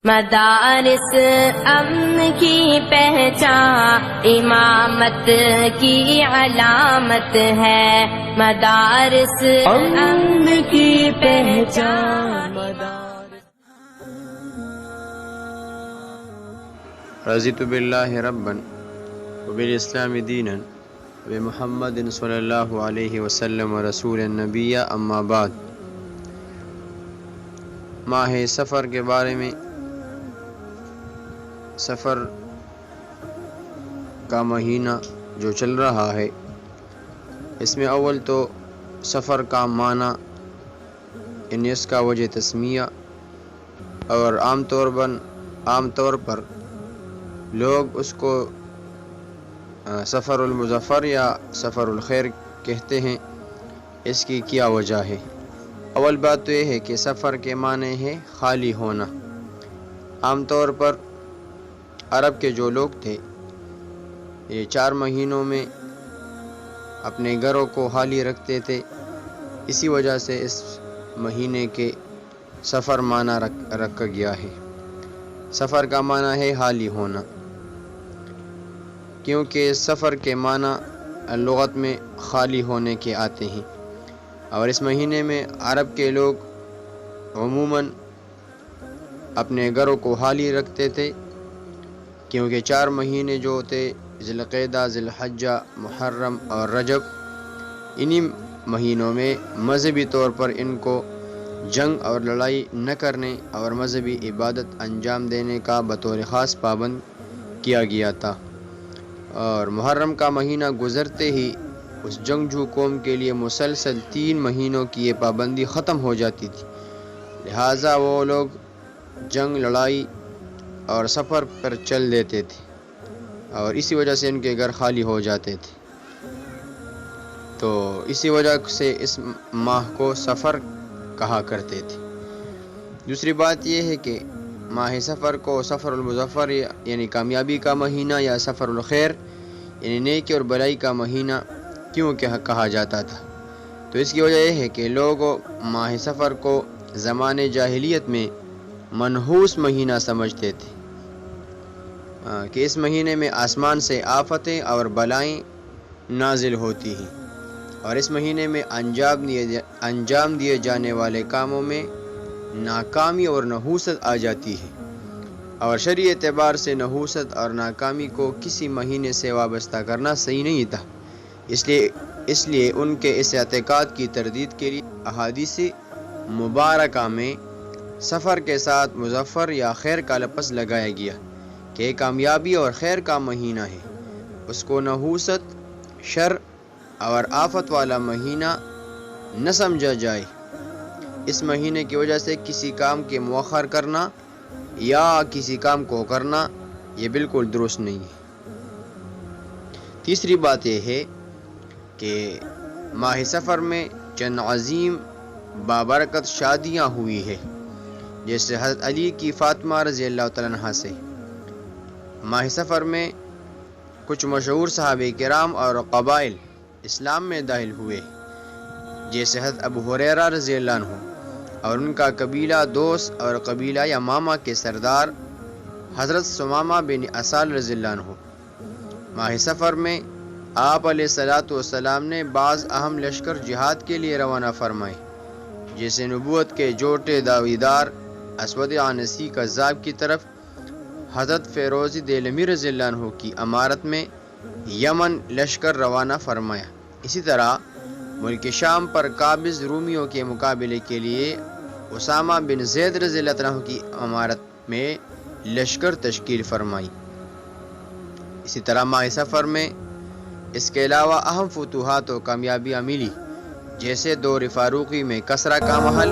مدارس امن کی پہچان امامت کی علامت ہے، مدارس امن کی پہچان۔ رضیت باللہ ربا وبالاسلام دینا وبمحمد صلی اللہ علیہ وسلم رسول النبی، اما بعد۔ ماہ سفر کے بارے میں، سفر کا مہینہ جو چل رہا ہے، اس میں اول تو سفر کا معنی، یعنی اس کا وجہ تسمیہ، اور عام طور پر لوگ اس کو سفر المظفر یا سفر الخیر کہتے ہیں۔ اس کی کیا وجہ ہے؟ اول بات تو یہ ہے کہ سفر کے معنی ہے خالی ہونا۔ عام طور پر عرب کے جو لوگ تھے، یہ 4 مہینوں میں اپنے گھروں کو خالی رکھتے تھے، اسی وجہ سے اس مہینے کے سفر معنی رکھا گیا ہے۔ سفر کا معنی ہے خالی ہونا، کیونکہ سفر کے معنی لغت میں خالی ہونے کے آتے ہیں، اور اس مہینے میں عرب کے لوگ عموماً اپنے گھروں کو خالی رکھتے تھے، کیونکہ 4 مہینے جو ہوتے، ذی القعدہ، ذی الحجہ، محرم اور رجب، انہی مہینوں میں مذہبی طور پر ان کو جنگ اور لڑائی نہ کرنے اور مذہبی عبادت انجام دینے کا بطور خاص پابند کیا گیا تھا، اور محرم کا مہینہ گزرتے ہی اس جنگجو قوم کے لیے مسلسل 3 مہینوں کی یہ پابندی ختم ہو جاتی تھی، لہٰذا وہ لوگ جنگ، لڑائی اور سفر پر چل دیتے تھے، اور اسی وجہ سے ان کے گھر خالی ہو جاتے تھے۔ تو اسی وجہ سے اس ماہ کو سفر کہا کرتے تھے۔ دوسری بات یہ ہے کہ ماہ سفر کو سفر المظفر یعنی کامیابی کا مہینہ، یا سفر الخیر یعنی نیکی اور بلائی کا مہینہ کیوں کہا جاتا تھا؟ تو اس کی وجہ یہ ہے کہ لوگ ماہ سفر کو زمانے جاہلیت میں منحوس مہینہ سمجھتے تھے، کہ اس مہینے میں آسمان سے آفتیں اور بلائیں نازل ہوتی ہیں، اور اس مہینے میں انجام دیے جانے والے کاموں میں ناکامی اور نحوست آ جاتی ہے، اور شرعی اعتبار سے نحوست اور ناکامی کو کسی مہینے سے وابستہ کرنا صحیح نہیں تھا۔ اس لیے ان کے اس اعتقاد کی تردید کے لیے احادیث مبارکہ میں سفر کے ساتھ مظفر یا خیر کا لفظ لگایا گیا، کہ کامیابی اور خیر کا مہینہ ہے، اس کو نحوست، شر اور آفت والا مہینہ نہ سمجھا جائے۔ اس مہینے کی وجہ سے کسی کام کے مؤخر کرنا یا کسی کام کو کرنا یہ بالکل درست نہیں ہے۔ تیسری بات یہ ہے کہ ماہ سفر میں چند عظیم بابرکت شادیاں ہوئی ہے، جیسے حضرت علی کی فاطمہ رضی اللہ تعالیٰ عنہ سے۔ ماہ سفر میں کچھ مشہور صحابہ کرام اور قبائل اسلام میں داخل ہوئے، جیسے حضرت ابو ہریرہ رضی اللہ عنہ اور ان کا قبیلہ دوست اور قبیلہ یمامہ کے سردار حضرت ثمامہ بن اسال رضی اللہ عنہ۔ ماہ سفر میں آپ علیہ السلام نے بعض اہم لشکر جہاد کے لیے روانہ فرمائے، جیسے نبوت کے جوٹے دعویدار اسود عنسی کذاب کی طرف حضرت فیروز دہلوی رضی اللہ عنہ کی امارت میں یمن لشکر روانہ فرمایا۔ اسی طرح ملک شام پر قابض رومیوں کے مقابلے کے لیے اسامہ بن زید رضی اللہ عنہ کی امارت میں لشکر تشکیل فرمائی۔ اسی طرح ماہ سفر میں اس کے علاوہ اہم فتوحات و کامیابیاں ملی، جیسے دور فاروقی میں کسریٰ کا محل